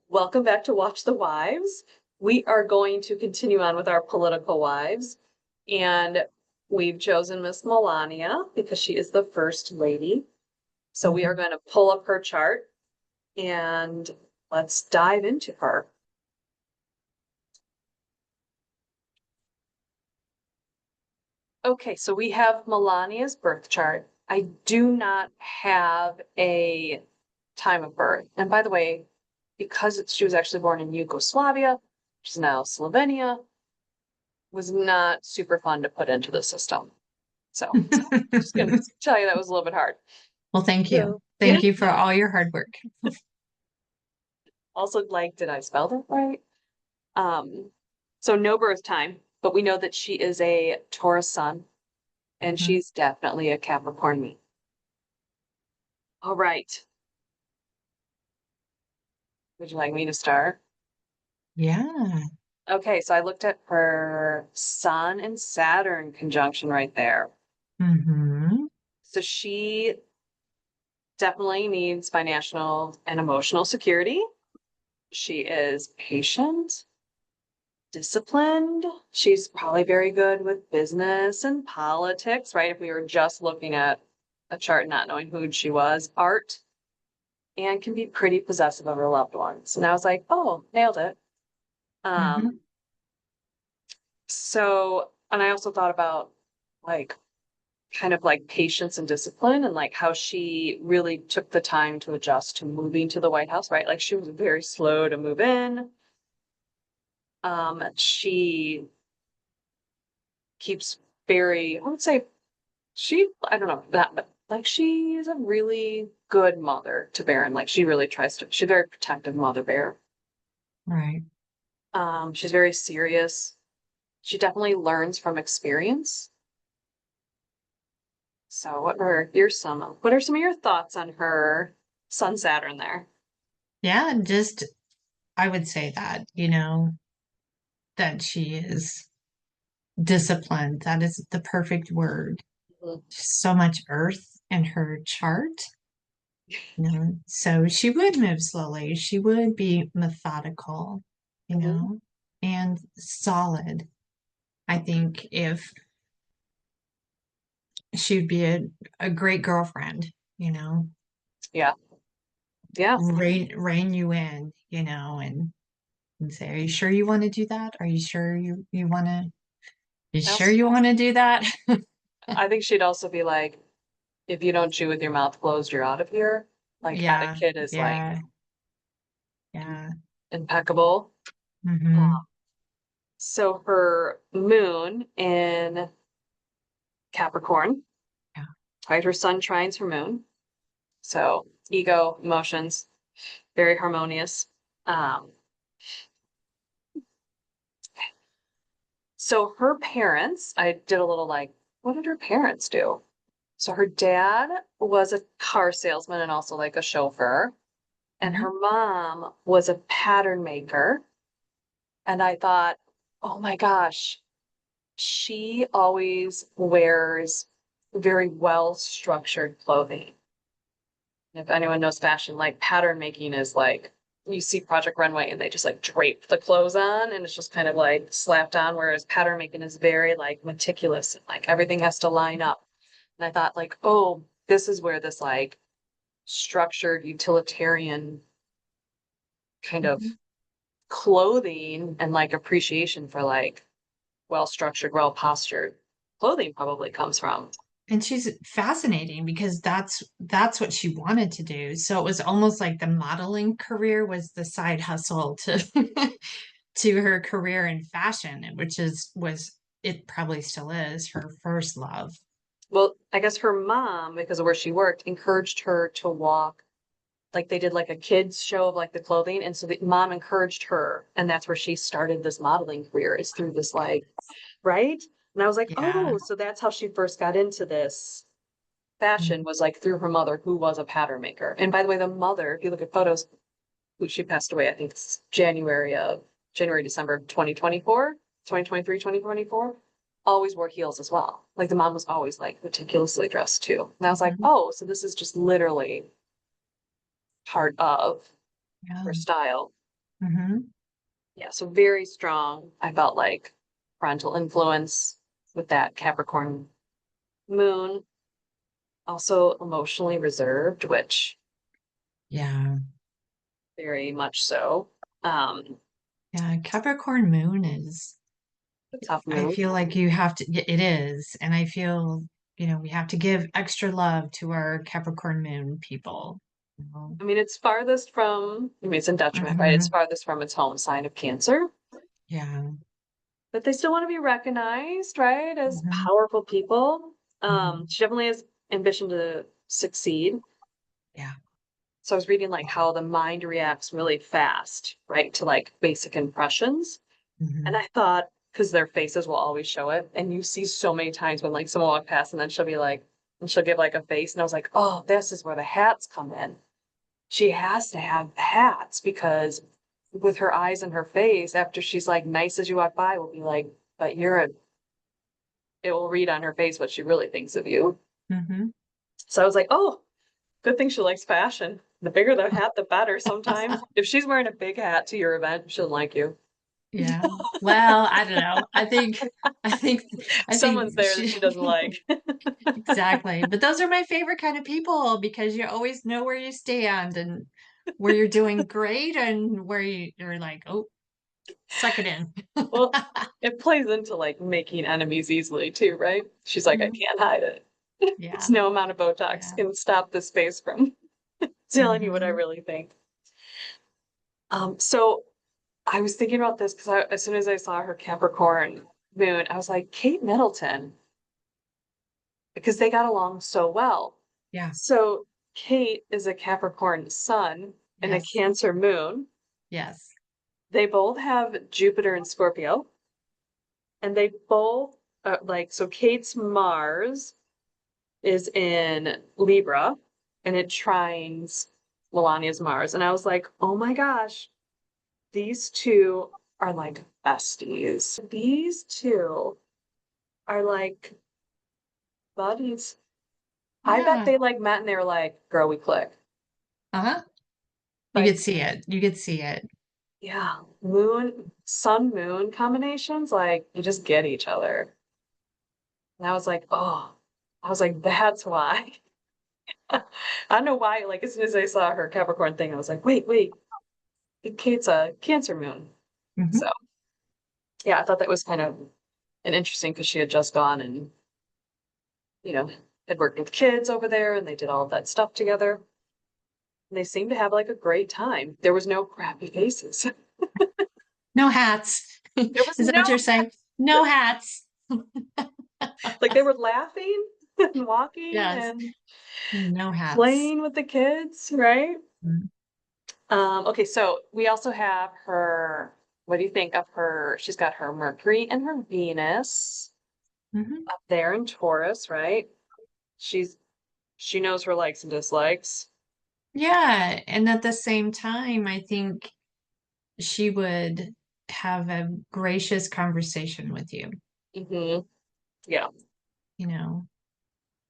Welcome back to Watch the Wives. We are going to continue on with our political wives, and we've chosen Miss Melania because she is the first lady. So we are Mhm. going to pull up her chart and let's dive into her. Okay, so we have Melania's birth chart. I do not have a time of birth. And by the way, because she was actually born in Yugoslavia, which is now Slovenia, was not super fun to put into the system. So just gonna tell you that was a little bit hard. Well, thank you. So yeah. Thank you for all your hard work. Also, like, did I spell that right? Um, so no birth time, but we know that she is a Taurus sun and Mhm. she's definitely a Capricorn me. All right. Would you like me to start? Yeah. Okay, so I looked at her Sun and Saturn conjunction right there. Hmm. So she definitely needs financial and emotional security. She is patient, disciplined. She's probably very good with business and politics, right? If we were just looking at a chart, not knowing who she was, art, and can be pretty possessive of her loved ones. And I was like, oh, nailed it. Hmm. Um, and I also thought about like kind of like patience and discipline and like how she really took the time to adjust to moving to the White House, right? Like she was very slow to move in. She keeps very, I would say I don't know that, but like she's a really good mother to Baron. Like she really tries to, she's a very protective mother bear. Right. She's very serious. She definitely learns from experience. So what are some of your thoughts on her Sun Saturn there? Yeah, just I would say that, that she is disciplined. That is the perfect word. Mhm. So much earth in her chart, So she would move slowly. She would be methodical, Mhm. and solid. I think if she'd be a great girlfriend, you know, Yeah. Yeah. rein you in, and say, "Are you sure you want to do that? Are you sure you want to? You I sure also you want to do that?" I think she'd also be like, if you don't chew with your mouth closed, you're out of here. Like Yeah, etiquette is like yeah, yeah. impeccable. Hmm. So her moon in Capricorn, Yeah. right? Her sun trines her moon. So ego, emotions, very harmonious. Um, so her parents, I did a little like, what did her parents do? So her dad was a car salesman and also like a chauffeur, and Hmm. her mom was a pattern maker. And I thought, oh my gosh, she always wears very well structured clothing. If anyone knows fashion, like pattern making is like you see Project Runway and they just like drape the clothes on and it's just kind of like slapped on, whereas pattern making is very like meticulous and like everything has to line up. And I thought, like, oh, this is where this like structured utilitarian kind of Hmm. clothing and like appreciation for like well structured, well postured clothing probably comes from. And she's fascinating because that's what she wanted to do. So it was almost like the modeling career was the side hustle to to her career in fashion, which is was it probably still is her first love. Well, I guess her mom, because of where she worked, encouraged her to walk. Like they did like a kids show of like the clothing. And so the mom encouraged her. And that's where she started this modeling career is through this like, right? And I was like, Yeah. oh, so that's how she first got into this fashion Mhm. was like through her mother, who was a pattern maker. And by the way, the mother, if you look at photos, who she passed away, I think it's December of 2024, 2023, 2024, always wore heels as well. Like the mom was always like meticulously dressed too. And I was like, Mhm. oh, so this is just literally part of. Yeah. her style. Hmm. Yeah, so very strong. I felt like parental influence with that Capricorn moon. Also emotionally reserved, which Yeah. very much so. Um, Yeah. Capricorn moon is, a tough I moon. feel like you have to, it is. And I feel, we have to give extra love to our Capricorn moon people. You know? I mean, it's farthest from, I mean, it's in detriment, right? It's Mhm. farthest from its home sign of Cancer, Yeah. but they still want to be recognized, right? As Hmm. powerful people. Hmm. She definitely has ambition to succeed. Yeah. So I was reading like how the mind reacts really fast, right, to like basic impressions. And Hmm. I thought, because their faces will always show it, and you see so many times when like someone walk past and then she'll be like, and she'll give like a face, and I was like, oh, this is where the hats come in. She has to have hats because with her eyes and her face, after she's like nice as you walk by, will be like, but you're a, it will read on her face what she really thinks of you. Hmm. So I was like, oh, good thing she likes fashion. The bigger the hat, the better sometimes. If she's wearing a big hat to your event, she'll like you. Yeah. Well, I don't know. I think, I Someone's think there that she doesn't like. exactly. But those are my favorite kind of people because you always know where you stand and where you're doing great and where you're like, oh, suck it in. Well, it plays into like making enemies easily too, right? She's like, I Mhm. can't hide it. Yeah. No amount of Botox Yeah. can stop this face from telling you what I Hmm. really think. So I was thinking about this because as soon as I saw her Capricorn moon, I was like, Kate Middleton, because they got along so well. Yeah. So Kate is a Capricorn sun and a Yes. Cancer moon. Yes. They both have Jupiter and Scorpio, and they both like so Kate's Mars is in Libra and it trines Melania's Mars. And I was like, oh my gosh, these two are like besties. These two are like buddies. I bet Yeah. they like met and they were like, girl, we click. Uh-huh. You Like, could see it. You could see it. yeah, moon, sun moon combinations, like you just get each other. And I was like, oh, I was like, that's why. I don't know why, like as soon as I saw her Capricorn thing, I was like, wait, Kate's a Cancer moon. So Hmm. yeah, I thought that was kind of an interesting because she had just gone and, you know, had worked with kids over there and they did all of that stuff together. And they seemed to have like a great time. There was no crappy faces. No hats. There was Is that no what you're saying? No hats. like they were laughing and walking Yes. and No hats. playing with the kids, right? Mm-hmm. Okay, so we also have her. What do you think of her? She's got her Mercury and her Venus Mm-hmm. up there in Taurus, right? She's she knows her likes and dislikes. Yeah, and at the same time, I think she would have a gracious conversation with you, Hmm. Yeah. you know.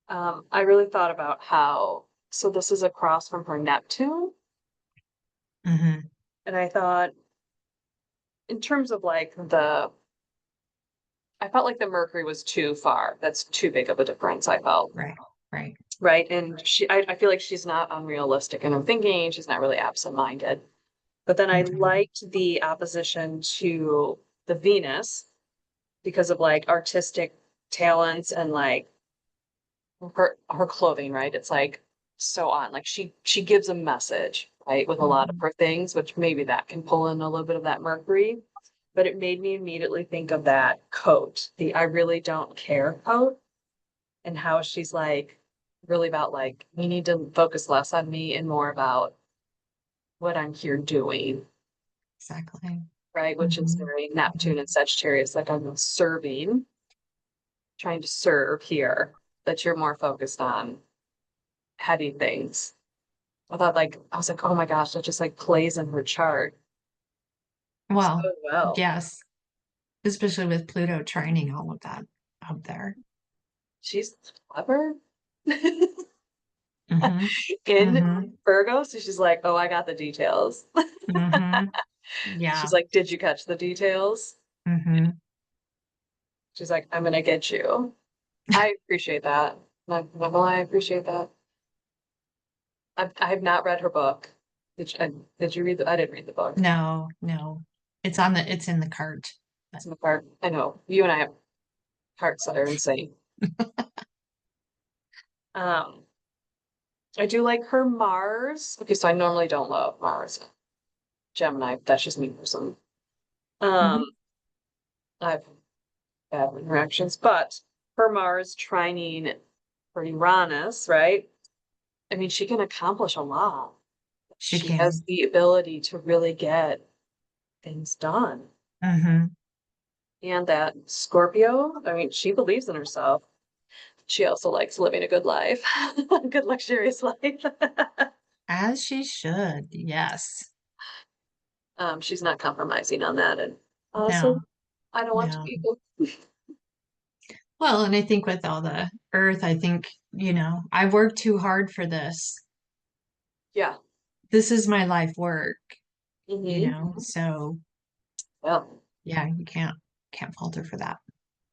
I really thought about how, so this is across from her Neptune. Hmm. And I thought, in terms of like I felt like the Mercury was too far. That's too big of a difference, I felt. Right, right. Right. And I feel like she's not unrealistic in her thinking. She's not really absent minded. But then I Okay. liked the opposition to the Venus because of like artistic talents and like her clothing, right? It's like so on. Like she gives a message, right, with a lot of Mhm. her things, which maybe that can pull in a little bit of that Mercury. But it made me immediately think of that coat, the I really don't care coat, and how she's like really about like, you need to focus less on me and more about what I'm here doing, Exactly. right? Which is Hmm. very Hmm. Neptune and Sagittarius, like I'm serving, trying to serve here, that you're more focused on heady things. I thought like I was like, oh my gosh, that just like plays in her chart so Well, well. yes, especially with Pluto trining all of that up there. She's clever. Mm-hmm. in Mm-hmm. Virgo. So she's like, oh, I got the details. Mm-hmm. She's Yeah. like, did you catch the details? Mm-hmm. She's like, I'm gonna get you. I appreciate that. Not gonna lie, I appreciate that. I have not read her book. Did you read the? I didn't read the book. No, no. It's in the cart. But It's in the part. I know you and I have hearts that are insane. Um, I do like her Mars. Okay, so I normally don't love Mars. Gemini, that's just me person. Um, Mhm. I've bad interactions, but her Mars trining for Uranus, right? I mean, she can accomplish a lot. She She has can. the ability to really get things done. Mm-hmm. And that Scorpio, I mean, she believes in herself. She also likes living a good life, a good luxurious life. As she should. Yes. She's not compromising on that. And honestly, No, I don't want to no. be. Well, and I think with all the earth, I think, I've worked too hard for this. Yeah. This is my life work. Hmm. So Yeah. yeah, you can't falter for that.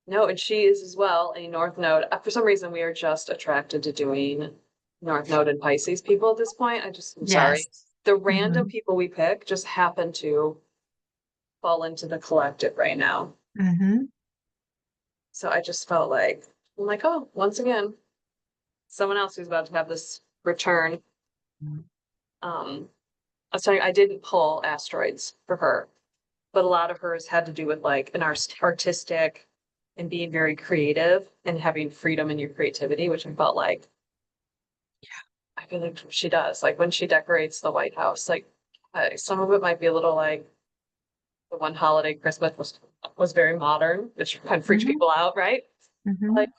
No, and she is as well a North Node. For some reason, we are just attracted to doing North Node and Pisces people at this point. I'm sorry. Yes. The random Mm-hmm. people we pick just happen to fall into the collective right now. Mm-hmm. So I just felt like, I'm like, oh, once again, someone else who's about to have this return. Um, I was telling you, I didn't pull asteroids for her, but a lot of hers had to do with like an artistic and being very creative and having freedom in your creativity, which I felt like I feel like she does. Like when she decorates the White House, like some of it might be a little like the one holiday Christmas was very modern, which kind of freaks Mm-hmm. people out, right? Mm-hmm. Like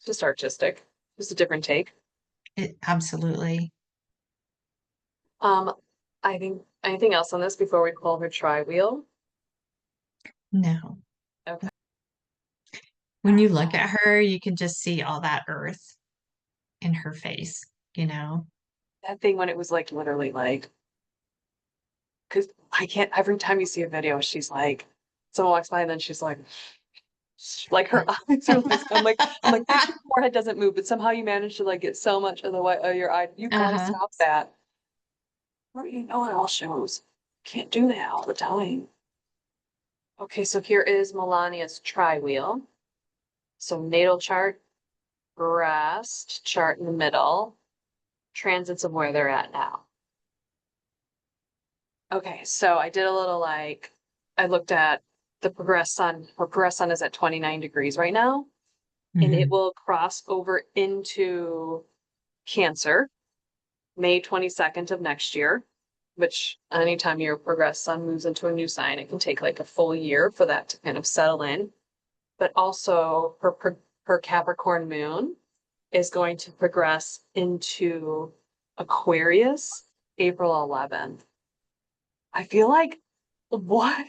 just artistic, just a different take. Absolutely. Um, I think anything else on this before we pull her tri wheel? No. Okay. When you look at her, you can just see all that earth in her face. That thing when it was like literally like, because I can't, every time you see a video, she's like, someone walks by and then she's like her eyes are like, I'm like, picture your forehead doesn't move, but somehow you manage to like get so much of the white of your eye. You gotta Uh-huh. stop that. Or you know it all shows. Can't do that all the time. Okay, so here is Melania's tri-wheel. So natal chart, rest, chart in the middle, transits of where they're at now. Okay, so I did a little like, I looked at the progressed sun. Her progressed sun is at 29 degrees right now, and it Hmm. will cross over into Cancer May 22nd of next year, which anytime your progressed sun moves into a new sign, it can take like a full year for that to kind of settle in. But also her Capricorn moon is going to progress into Aquarius April 11th. I feel like, what?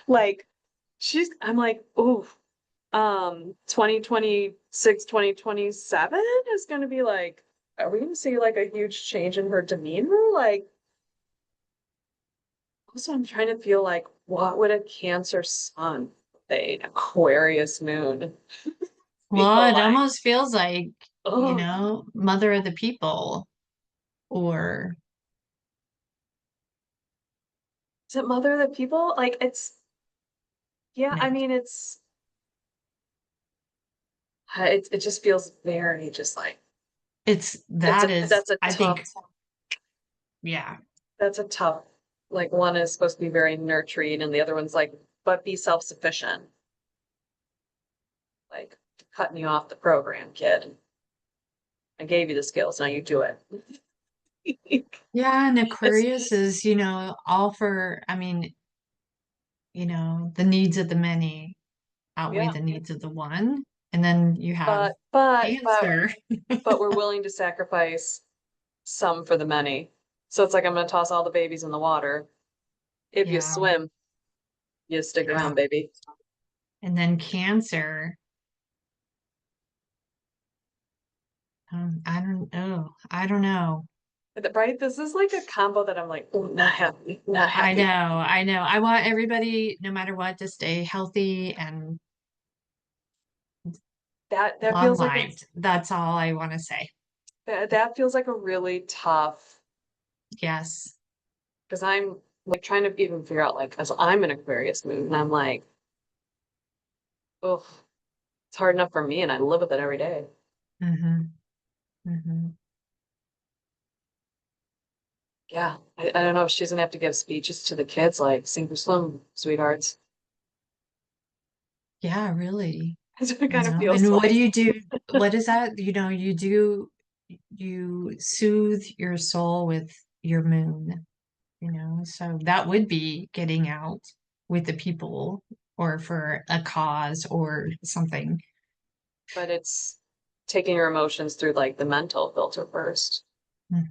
Like, I'm like, oh, 2026, 2027 is going to be like, are we going to see like a huge change in her demeanor? Like, also, I'm trying to feel like, what would a Cancer sun, a Aquarius moon feel Well, it like? almost feels like, Oh, mother of the people or is it Mother of the People? Like, yeah, I no. mean, it just feels very just like, It's that is, that's a I tough, think, yeah. that's a tough, like, one is supposed to be very nurturing, and the other one's like, but be self-sufficient. Like, cutting you off the program, kid. I gave you the skills, now you do it. Yeah, and It's, Aquarius is, all for, I mean, the needs of the many outweigh yeah, the needs of the one. And then you have but, but, but, Cancer. but we're willing to sacrifice some for the many. So it's like, I'm gonna toss all the babies in the water. If you Yeah. swim, you stick Yeah. around, baby. And then Cancer, I don't know. I don't know. Right? This is like a combo that I'm like, "Ooh, not happy, not I know. happy." I know. I want everybody, no matter what, to stay healthy and That long feels like a lived. That's all I want to say. that feels like a really tough Yes. because I'm like trying to even figure out like as I'm in Aquarius moon and I'm like, oh, it's hard enough for me and I live with it every day. Mm-hmm. Mm-hmm. Yeah, I don't know if she's gonna have to give speeches to the kids like sink or swim, sweethearts. Yeah, really. That's what it You kind of know, feels and what do like. you do? What is that? You soothe your soul with your moon, so that would be getting out with the people or for a cause or something. But it's taking your emotions through like the mental filter first. Hmm.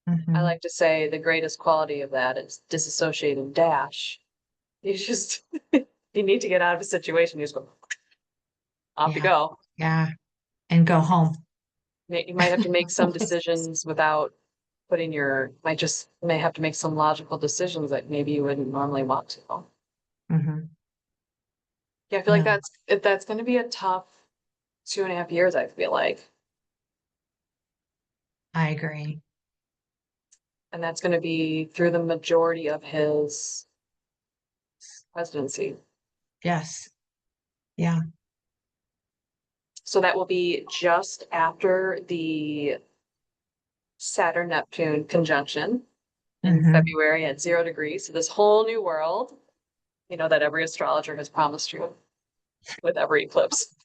I Hmm. like to say the greatest quality of that is disassociate and dash. You just you need to get out of a situation, you just go off you Yeah, go. yeah, and go home. You might have to make some decisions without putting your may have to make some logical decisions that maybe you wouldn't normally want to. Hmm. Yeah, I feel like No, that's going to be a tough 2.5 years, I feel like. I agree. And that's going to be through the majority of his presidency. Yes. Yeah. So that will be just after the Saturn Neptune conjunction in Hmm. February at 0 degrees. So this whole new world, that every astrologer has promised you with every eclipse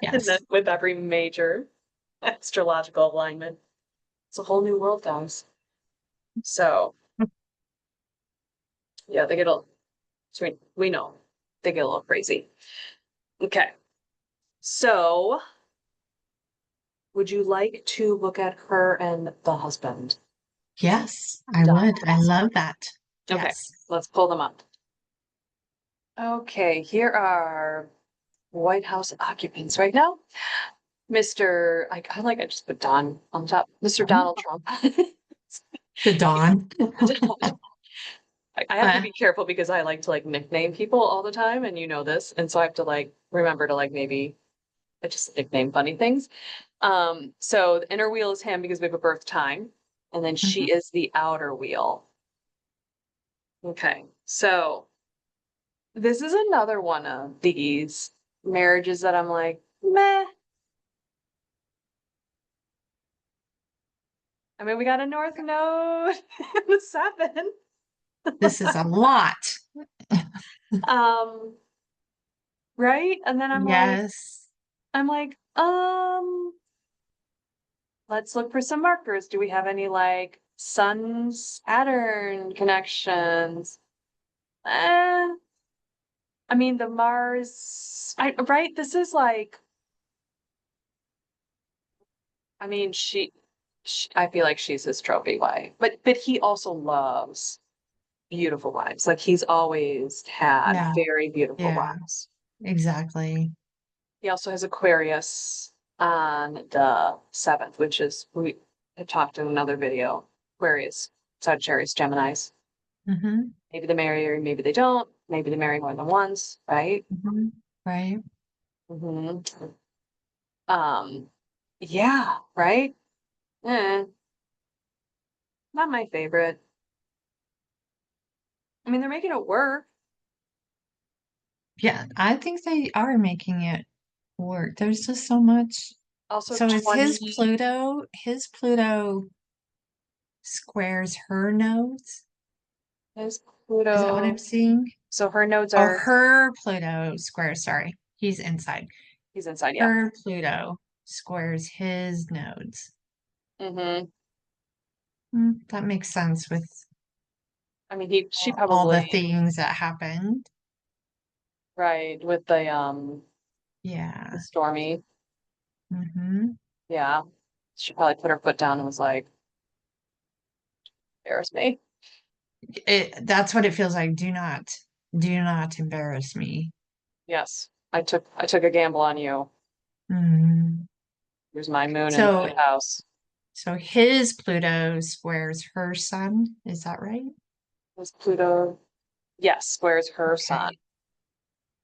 and then Yes. with every major astrological alignment. It's a whole new world, guys. So yeah, they get a, so we know they get a little crazy. Okay. So would you like to look at her and the husband? Yes, I Done. would. I love that. Okay, Yes. let's pull them up. Okay, here are White House occupants right now. I just put Don on top. Mr. Donald Trump. The dawn. I have to be careful because I like to like nickname people all the time, and you know this, and so I have to like remember to like maybe I just nickname funny things. So the inner wheel is him because we have a birth time, and then she Mhm. is the outer wheel. Okay, so this is another one of these marriages that I'm like, meh. I mean, we got a North Node in the seven. This is a lot. Um, right? And then Yes. I'm like, let's look for some markers. Do we have any like Sun Saturn connections? Eh, I mean, the Mars, right? This is like, I mean, I feel like she's his trophy wife, but he also loves beautiful wives. Like he's always had Yeah. very beautiful Yeah. wives. Exactly. He also has Aquarius on the seventh, which is we had talked in another video. Aquarius, Sagittarius, Geminis. Hmm. Maybe they marry or maybe they don't. Maybe they marry more than once, right? Hmm. Right. Hmm. Um, yeah, right? Eh, not my favorite. I mean, they're making it work. Yeah. I think they are making it work. There's just so much. Also, So is 20 His Pluto squares her nodes? is Is that what I'm Pluto. seeing? So her nodes Oh, are, her Pluto squares, sorry. He's inside. he's inside, yeah. Her Pluto squares his nodes. Hmm. That makes sense with I mean, she all the probably, things that happened. right, with the Yeah. Stormy. Hmm. Yeah. She probably put her foot down and was like, embarrass me. That's what it feels like. Do not embarrass me. Yes. I took a gamble on you. Mhm. Here's my moon in the So fifth house. so his Pluto squares her sun. Is that right? Is Pluto? Yes, squares her sun Okay.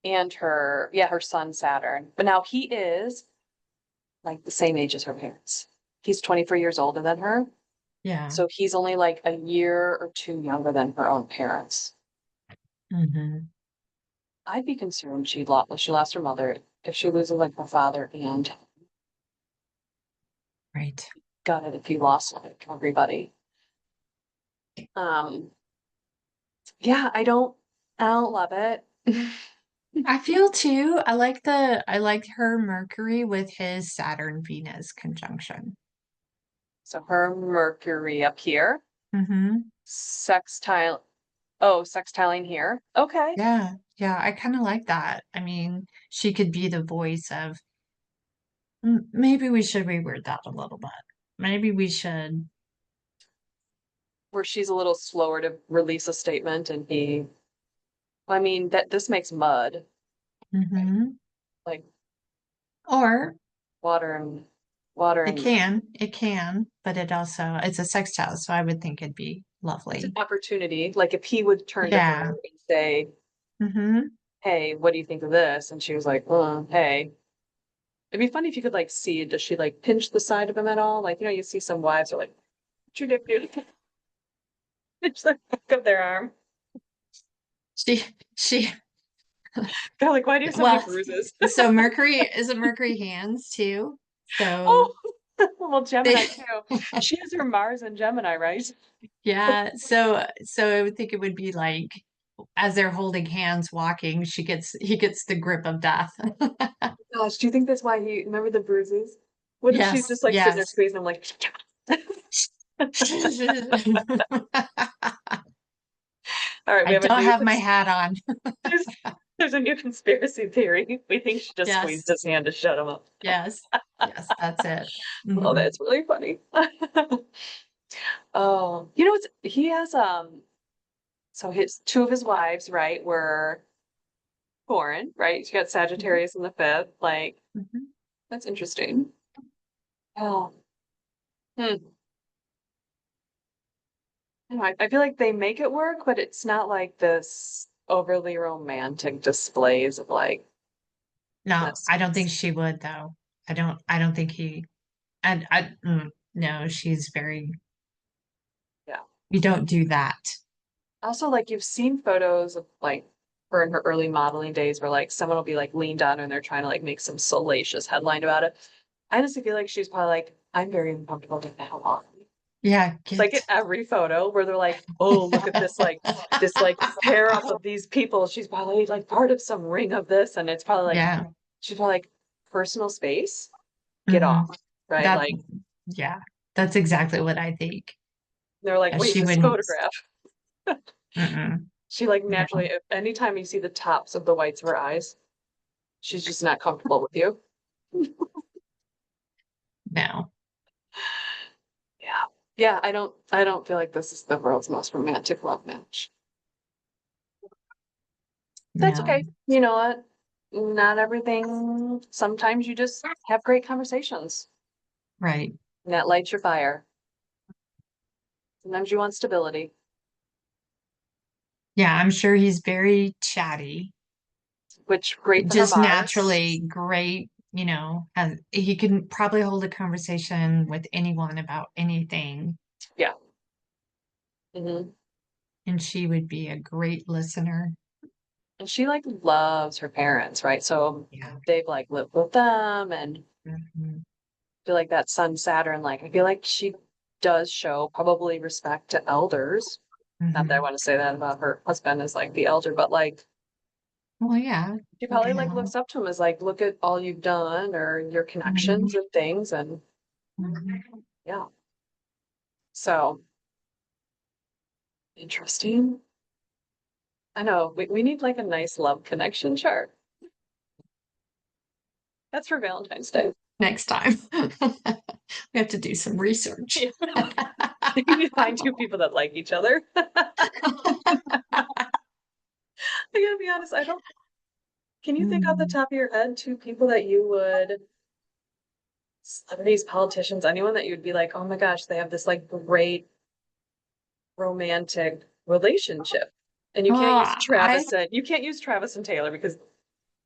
and her son Saturn. But now he is like the same age as her parents. He's 24 years older than her. Yeah. So he's only like a year or two younger than her own parents. Hmm. I'd be concerned she lost her mother if she loses like her father and Right. got it if he lost like everybody. Um, yeah, I don't love it. I feel too. I like her Mercury with his Saturn Venus conjunction. So her Mercury up here, Hmm. sextile. Oh, sextiling here. Okay. Yeah. Yeah. I kind of like that. I mean, she could be the voice of maybe we should reword that a little bit. Maybe we should. Where she's a little slower to release a statement and I mean, that this makes mud, Hmm. like Or water and water it and can, it can, but it's a sextile, so I would think it'd be it's an lovely. opportunity. Like if he would turn to her Yeah. and say, Hmm. "Hey, what do you think of this?" And she was like, hey." It'd be funny if you could like see, does she like pinch the side of him at all? Like, you see some wives are like, "What you dip, dude?" Pinch the back of their arm. She, she, They're like, "Why do you have so many well, bruises?" so Mercury is a Mercury hands too. Oh, So well, they, Gemini too. She has her Mars and Gemini, right? yeah. So I would think it would be like as they're holding hands walking, he gets the grip of death. Gosh, do you think that's why he remember the bruises? What if she's Yes, just like sitting there yes. squeezing him like all right, we I have a don't new have my hat on. there's, there's a new conspiracy theory. We think she just squeezed Yes, his hand to shut him up. yes, yes, that's it. Oh, Hmm. that's really funny. Oh, it's he has so his two of his wives, right, were foreign, right? You got Sagittarius in the fifth. Like, Hmm. that's interesting. Oh, hmm. I feel like they make it work, but it's not like this overly romantic displays of like No, this. I don't think she would though. I don't think he, no, she's very, Yeah. you don't do that. Also, like you've seen photos of like her in her early modeling days where like someone will be like leaned on and they're trying to like make some salacious headline about it. I honestly feel like she's probably like, I'm very uncomfortable with the hell off. Yeah, Like in get, every photo where they're like, oh, look at this pair up of these people. She's probably like part of some ring of this. And it's probably like yeah. she's probably like personal space, get Hmm. off. Right. That, Like yeah, that's exactly what I think. they're like, wait, She this wouldn't, photograph. mm-mm, She like no, naturally, anytime you see the tops of the whites of her eyes, she's just not comfortable with you. no, Yeah. Yeah, I don't feel like this is the world's most romantic love match. That's no, okay. You know what? Not everything. Sometimes you just have great conversations right. and that lights your fire. Sometimes you want stability, Yeah, I'm sure he's very chatty, which great for her just Mars. naturally great, he can probably hold a conversation with anyone about anything, Yeah. Hmm. and she would be a great listener. And she like loves her parents, right? So Yeah. they've like lived with them and Mhm. feel like that Sun Saturn, like I feel like she does show probably respect to elders. Not that I Mhm. want to say that about her husband as like the elder, but like Well, yeah, she you probably can like have. looks up to him as like, look at all you've done or your Mhm. connections and things. And Mhm. yeah, so interesting. I know we need like a nice love connection chart. That's for Valentine's Day. Next time, we have to do some research. Yeah. You need to find two people that like each other. I gotta be honest, I don't. Can you think off the Mm. top of your head two people that you would Celebrities, politicians, anyone that you'd be like, oh my gosh, they have this like great romantic relationship. And you can't use Oh, I You can't use Travis and Taylor because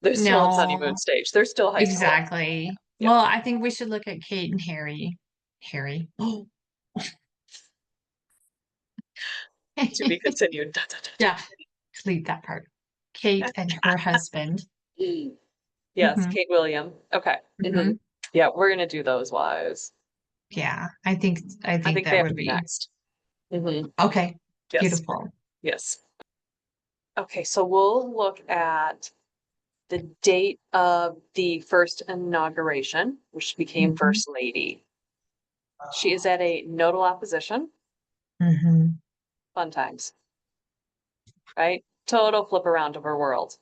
they're still on honeymoon no, stage. They're still high school. exactly. Yeah. Well, I think we should look at Kate and Harry. Harry. To be continued. Yeah, delete that part. Kate and her husband. Yes, Hmm. Kate William. Okay. Hmm. Yeah, we're gonna do those wives. Yeah, I I think think they that have to would be be next. Hmm. okay. Yes. Beautiful. Yes. Okay, so we'll look at the date of the first inauguration, where she became Hmm. first lady. She is at a nodal opposition. Hmm. Fun times, right? Total flip around of her world,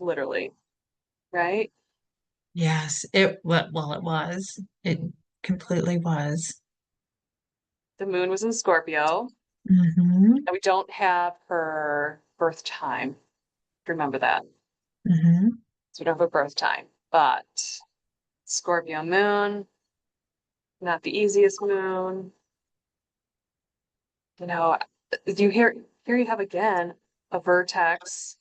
literally, right? Yes, it well, it was. It completely was. The moon was in Scorpio, Hmm. and we don't have her birth time. Remember that. Hmm. So we don't have a birth time, but Scorpio moon, not the easiest moon. You know, you here you have again a vertex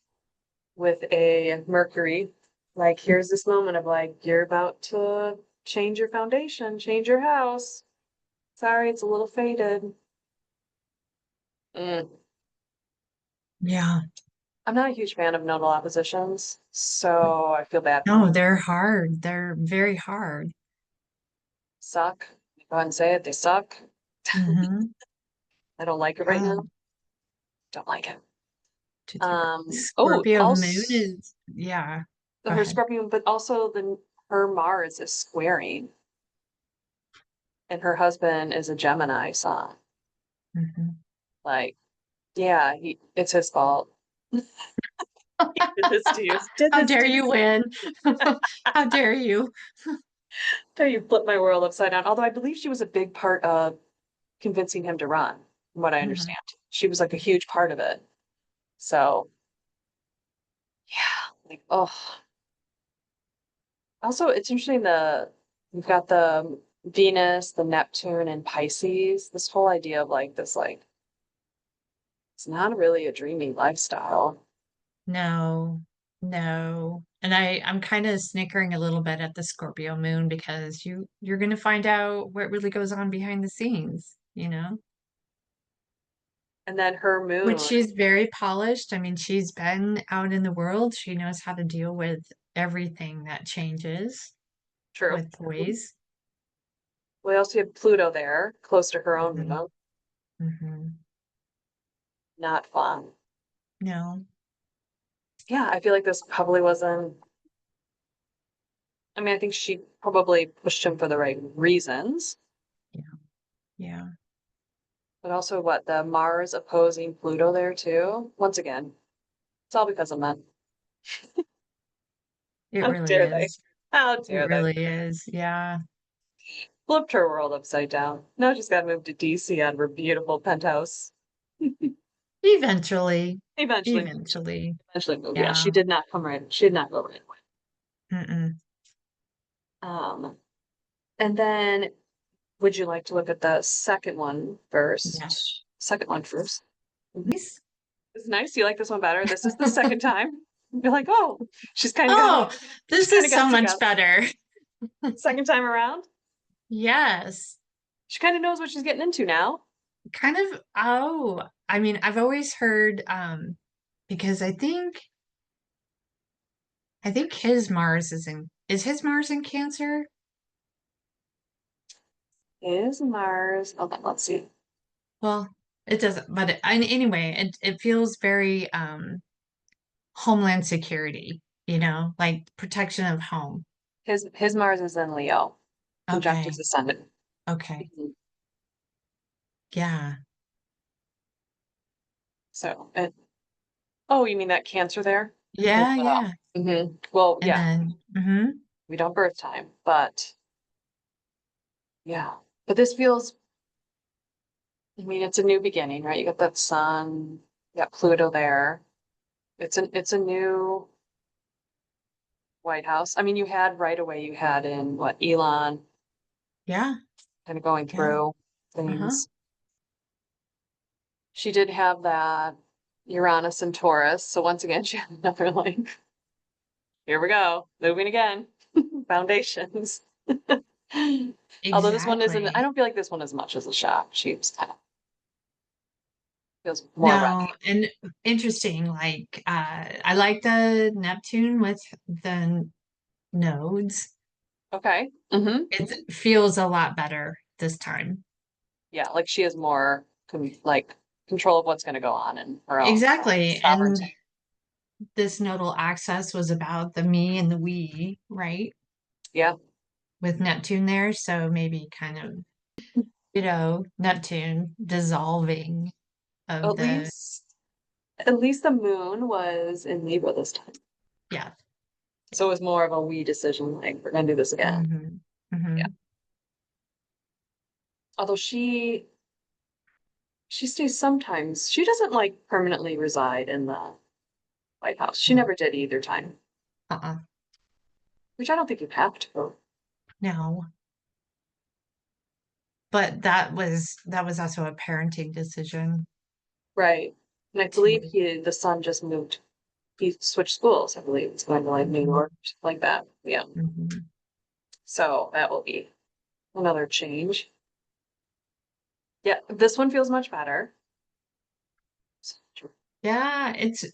with a Mercury. Like, here's this moment of like, you're about to change your foundation, change your house. Sorry, it's a little faded. Mm. Yeah. I'm not a huge fan of nodal oppositions, so I feel bad for No, them. they're hard. They're very hard. Suck. Go ahead and say it. They suck. Hmm. I don't like it right Yeah. now. Don't like it. Two, three. Oh, Scorpio moon also is, yeah. Go her ahead. Scorpion, but also her Mars is squaring, and her husband is a Gemini sun. Hmm. Like, yeah, it's his fault. He did this to you. Did How this dare to you. you win? How dare you? So you flipped my world upside down. Although I believe she was a big part of convincing him to run, from what I Hmm. understand. She was like a huge part of it. So yeah, like, oh. Also, it's interesting we've got the Venus, the Neptune, and Pisces. This whole idea of like this, like, it's not really a dreamy lifestyle. No, no. And I'm kind of snickering a little bit at the Scorpio moon because you're going to find out what really goes on behind the scenes, you know? And then her Which moon, she's very polished. I mean, she's been out in the world. She knows how to deal with everything that changes true. with boys. We also have Pluto there, close to her own Hmm. moon. Hmm. Not fun. No. Yeah, I feel like this probably wasn't. I mean, I think she probably pushed him for the right reasons, Yeah. Yeah. but also what the Mars opposing Pluto there too. Once again, it's all because of men. It How really dare they? is. How It dare they? really is. Yeah. Flipped her world upside down. Now she's got to move to DC out of her beautiful penthouse. Eventually. Eventually, Eventually. eventually move. Yeah, Yeah. she did not come right. She did not go right away. Mm-mm. And then would you like to look at the second one Yeah. first? Second one first. Mhm. Nice. It's nice. You like this one better. This is the second time. You're like, oh, she's kind of got Oh, she's this kind of is got so it much together. better. Second time around, Yes. she kind of knows what she's getting into now. Kind of, oh, I mean, I've always heard, because I think his Mars is his Mars in Cancer? Is Mars? Okay, let's see. Well, it doesn't, but anyway, it feels very, Homeland Security, like protection of home. His Mars is in Leo, conjunct Okay. his ascendant. Okay. Mhm. Yeah. So, oh, you mean that Cancer there as Yeah, well? yeah. Well, And yeah, then, hmm. we don't birth time, but yeah. But this feels. I mean, it's a new beginning, right? You got that sun, you got Pluto there. It's a new. White House. I mean, you had right away, you had in what, Elon Yeah. kind of going Yeah. through Uh-huh. things. She did have that Uranus and Taurus. So once again, she had another like, here we go, moving again, foundations. Although this one isn't, I Exactly. don't feel like this one as much as a shock. She's kind of feels more No, ready. and interesting, like I like the Neptune with the nodes. Okay. Mm-hmm. It feels a lot better this time. Yeah, like she has more like control of what's going to go on in her own Exactly. And sovereignty. this nodal axis was about the me and the we, right? Yeah. With Neptune there. So maybe kind of, Neptune dissolving of At the, least at least the moon was in Libra this time. yeah. So it was more of a we decision, like we're gonna do this again. Hmm. Yeah. Hmm. Although she stays sometimes. She doesn't like permanently reside in the White House. She No. never did either time, Uh-uh. which I don't think you have to. No. But that was also a parenting decision Right. And I believe too. the son just moved. He switched schools. I believe it's going to like New Hmm. York, something like that. Yeah. Hmm. So that will be another change. Yeah, this one feels much better. Yeah, it's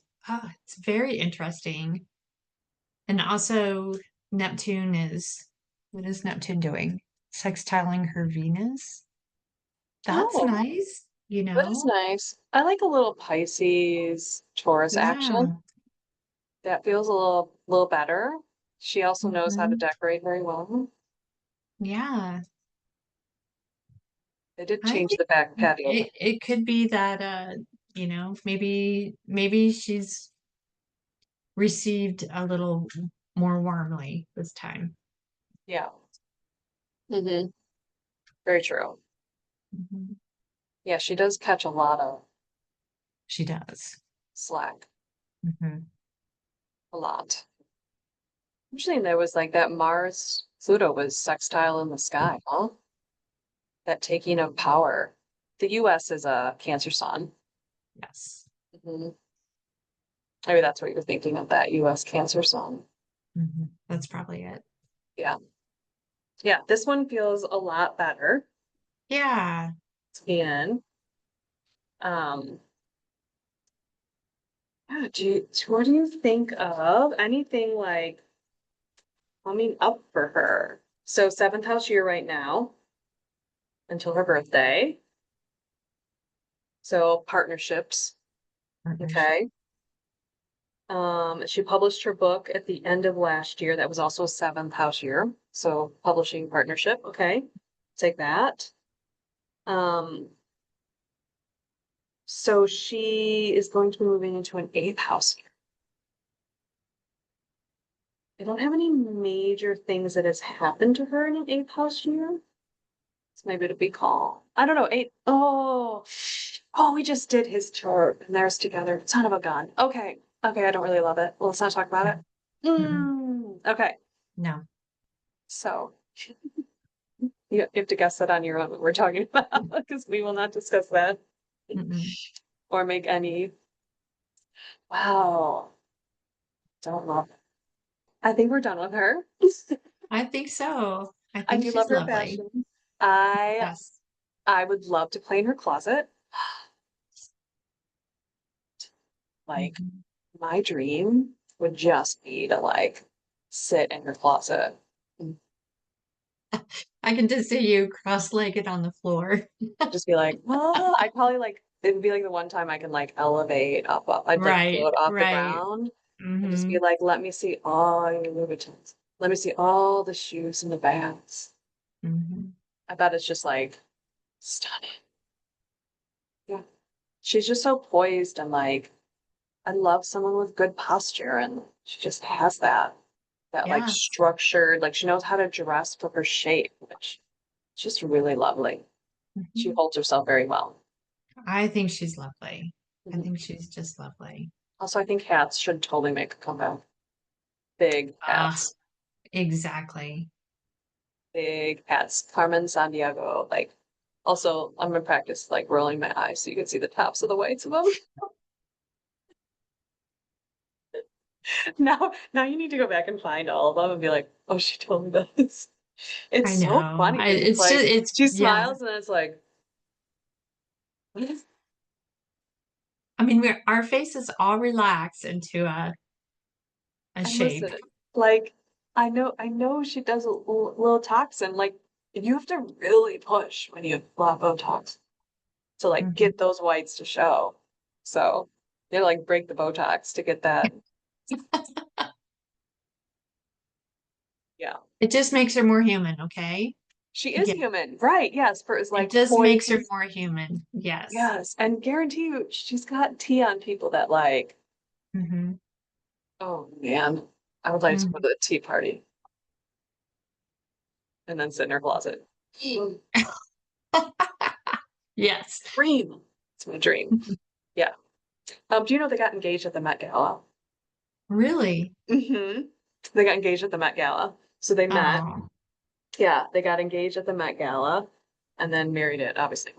very interesting. And also Neptune is what is Neptune doing? Sextiling her Venus. That's Oh, nice, that is nice. I like a little Pisces Taurus action. Yeah. That feels a little better. She also knows how to Hmm. decorate very well. Yeah. They did I change think the back patio. it could be that maybe she's received a little more warmly this time. Yeah. Hmm. Very true. Mhm. Yeah, she does catch a lot of She does. slack. Hmm. A lot. Usually there was like that Mars Pluto was sextile in the sky, huh? That taking of power. The US is a Cancer sun. Yes. Hmm. Maybe that's what you're thinking of, that US Cancer sun. That's probably it. Yeah. Yeah, this one feels a lot better. Yeah. And um yeah, what do you think of anything like coming up for her? So seventh house year right now until her birthday. So partnerships. Partnership. Okay. She published her book at the end of last year. That was also a seventh house year. So publishing partnership. Okay. Take that. Um, so she is going to be moving into an eighth house year. I don't have any major things that has happened to her in an eighth house year. So maybe it'll be calm. I don't know. Eight. Oh, we just did his chart and theirs together. Son of a gun. Okay. Okay. I don't really love it. Well, let's not talk about it. Mm-mm. Okay. No. So you have to guess that on your own what we're talking about because we will not discuss that Mm-mm. or make any. Wow. Don't love it. I think we're done with her. I think so. I I think do love she's her lovely. fashion. I Yes. I would love to clean her closet. Like Mhm. my dream would just be to like sit in her closet and I can just see you cross-legged on the floor. just be like, oh, I'd probably like it would be like the one time I can like elevate up. I'd like Right, float off the right. ground and just Hmm. be like, let me see all your Louboutins. Let me see all the shoes and the bags. Hmm. I bet it's just like stunning. Yeah. She's just so poised and like I love someone with good posture and she just has that like Yeah. structured, like she knows how to dress for her shape, which is just really lovely. She Mhm. holds herself very well. I think she's lovely. I Mhm. think she's just lovely. Also, I think hats should totally make a comeback. Big Ah, hats. exactly. Big hats. Carmen Sandiego. Like, also, I'm gonna practice like rolling my eyes so you can see the tops of the whites of them. Now you need to go back and find all of them and be like, oh, she told me this. It's I so know. funny because it's It's just like it's she yeah. smiles and it's like, what is I mean, our faces all relax into a and shape. listen, like I know she does a little toxin. Like you have to really push when you have Botox to like Mhm. get those whites to show. So you like break the Botox to get that. Yeah. It just makes her more human, okay? She is Again, human, right? Yes, for is it like just makes her poise. more human. Yes. Yes, and guarantee you, she's got tea on people that like. Hmm. Oh man, I would like to go Hmm. to the tea party and then sit in her closet. Yes. Dream. It's my dream. Yeah. Do you know they got engaged at the Met Gala? Really? Hmm. They got engaged at the Met Gala. So they met. Oh, Yeah, they got engaged at the Met Gala and then married it, obviously.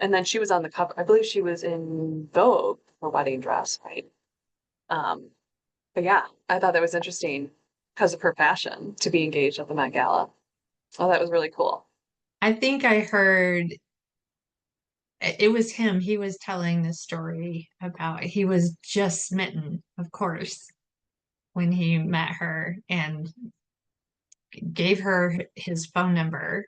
And then she was on the cover. I believe she was in Vogue, her wedding dress, right? Um, but yeah, I thought that was interesting because of her fashion to be engaged at the Met Gala. Oh, that was really cool. I think I heard it was him. He was telling the story about he was just smitten, of course, when he met her and gave her his phone number,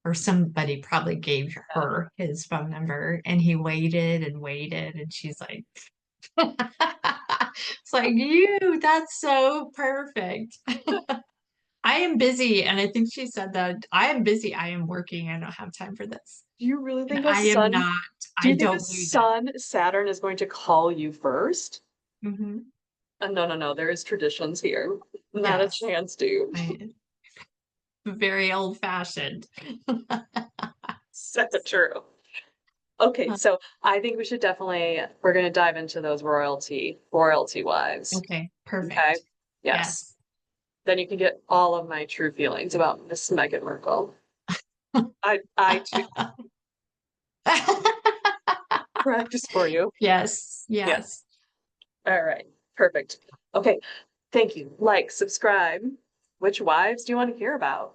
or somebody probably gave Yeah. her his phone number, and he waited and waited, and she's like, it's like, you, that's so perfect. I am busy. And I think she said that I am busy. I am working. I don't have time for this. Do you really And think a I am sun? not, Do I you think a don't do that. sun Saturn is going to call you first? Hmm. No, no, no. There is traditions here. Not a Yes. chance, dude. I, very old fashioned. So true. Okay, so I think we should definitely we're going to dive into those royalty wives. Okay. Okay. Perfect. Yes. Yes. Then you can get all of my true feelings about Miss Meghan Markle. I too practice for you. Yes. Yeah. Yes. All right. Perfect. Okay. Thank you. Like, subscribe. Which wives do you want to hear about?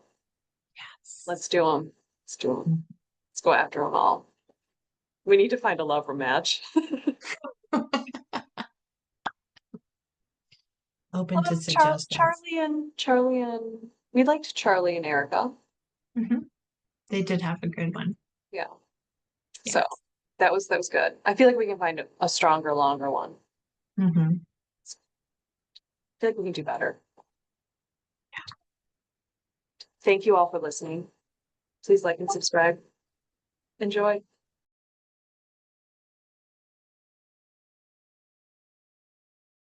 Let's do them. Let's do them. Let's go after them all. We need to find a lover match. Open to suggestions. Charlie and we liked Charlie and Erica. Hmm. They did have a good one. Yeah. So Yes. that was good. I feel like we can find a stronger, longer one. Hmm. I feel like we can do better. Thank you all for listening. Please like and subscribe. Enjoy.